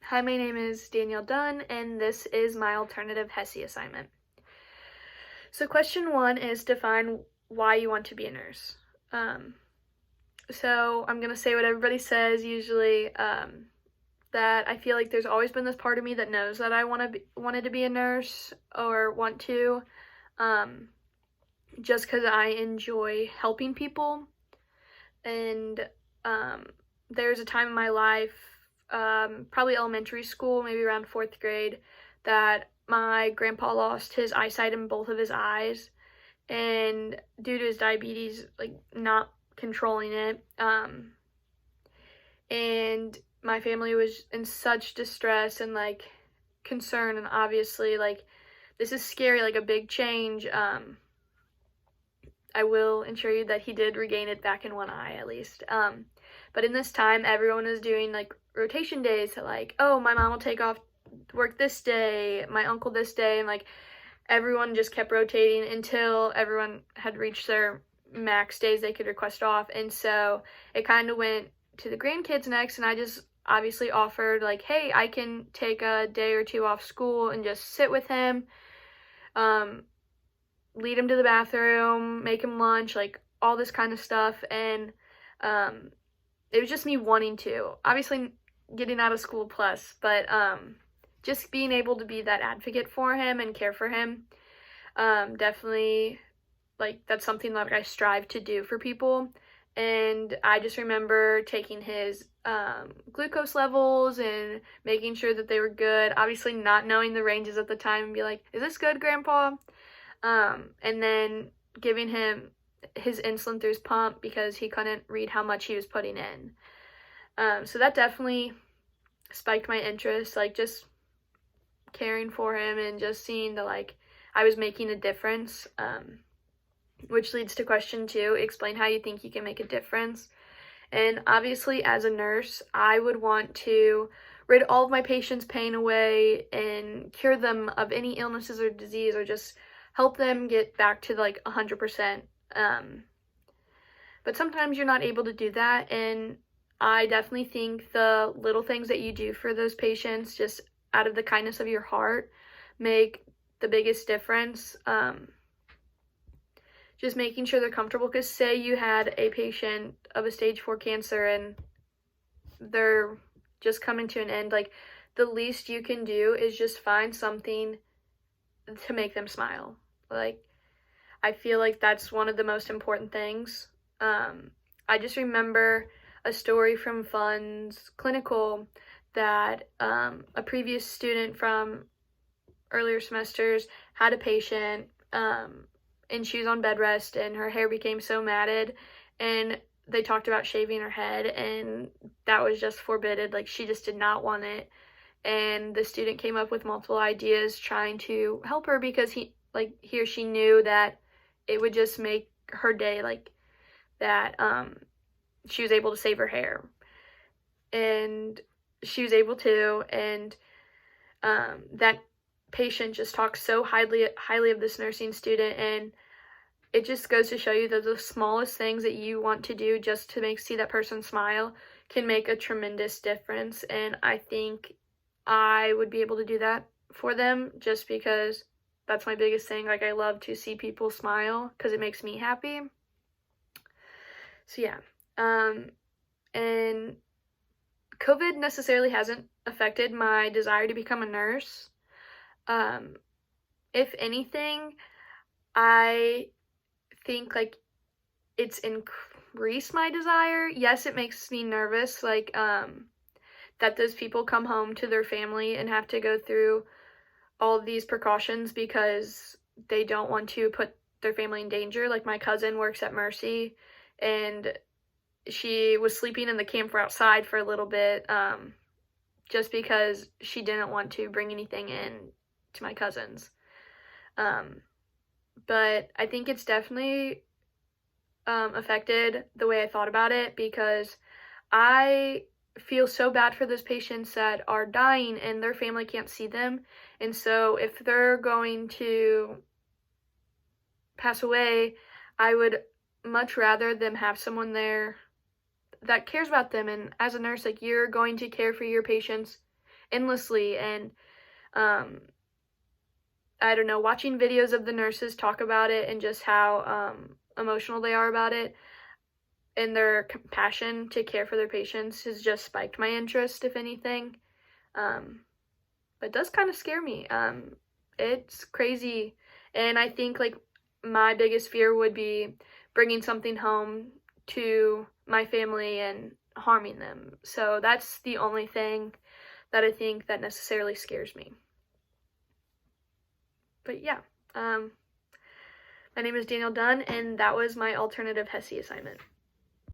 Hi, my name is Danielle Dunn, and this is my alternative hesi assignment. So question 1 is define why you want to be a nurse. So I'm going to say what everybody says usually, that I feel like there's always been this part of me that knows that I wanted to be a nurse or want to, just because I enjoy helping people. And there's a time in my life, probably elementary school, maybe around 4th grade, that my grandpa lost his eyesight in both of his eyes, and due to his diabetes, like, not controlling it, and my family was in such distress and, like, concern, and obviously, like, this is scary, like, a big change. I will ensure you that he did regain it back in one eye, at least. But in this time, everyone was doing, like, rotation days. So, like, oh, my mom will take off work this day, my uncle this day, and, like, everyone just kept rotating until everyone had reached their max days they could request off. And so it kind of went to the grandkids next, and I just obviously offered, like, hey, I can take a day or two off school and just sit with him, lead him to the bathroom, make him lunch, like, all this kind of stuff. And it was just me wanting to, obviously getting out of school plus, but just being able to be that advocate for him and care for him. Definitely, like, that's something that I strive to do for people. And I just remember taking his glucose levels and making sure that they were good, obviously not knowing the ranges at the time, and be like, is this good, Grandpa? And then giving him his insulin through his pump because he couldn't read how much he was putting in. So that definitely spiked my interest, like, just caring for him and just seeing that, like, I was making a difference, which leads to question 2, explain how you think you can make a difference. And obviously, as a nurse, I would want to rid all of my patients' pain away and cure them of any illnesses or disease, or just help them get back to, like, 100%. But sometimes you're not able to do that, and I definitely think the little things that you do for those patients, just out of the kindness of your heart, make the biggest difference. Just making sure they're comfortable, because say you had a patient of a stage 4 cancer and they're just coming to an end, like, the least you can do is just find something to make them smile. Like, I feel like that's one of the most important things. I just remember a story from Fun's clinical that a previous student from earlier semesters had a patient, and she was on bed rest, and her hair became so matted, and they talked about shaving her head, and that was just forbidden. Like, she just did not want it. And the student came up with multiple ideas trying to help her, because he or she knew that it would just make her day, like, that she was able to save her hair. And she was able to, and that patient just talked so highly of this nursing student. And it just goes to show you that the smallest things that you want to do just to see that person smile can make a tremendous difference. And I think I would be able to do that for them, just because that's my biggest thing. Like, I love to see people smile because it makes me happy. So yeah, and COVID necessarily hasn't affected my desire to become a nurse. If anything, I think, like, it's increased my desire. Yes, it makes me nervous, like, that those people come home to their family and have to go through all of these precautions because they don't want to put their family in danger. Like, my cousin works at Mercy, and she was sleeping in the camper outside for a little bit, just because she didn't want to bring anything in to my cousins. But I think it's definitely affected the way I thought about it, because I feel so bad for those patients that are dying and their family can't see them. And so if they're going to pass away, I would much rather them have someone there that cares about them. And as a nurse, like, you're going to care for your patients endlessly, and I don't know, watching videos of the nurses talk about it and just how emotional they are about it and their compassion to care for their patients has just spiked my interest, if anything. But it does kind of scare me. It's crazy, and I think like my biggest fear would be bringing something home to my family and harming them. So that's the only thing that I think that necessarily scares me. But yeah, my name is Daniel Dunn, and that was my alternative hesi assignment.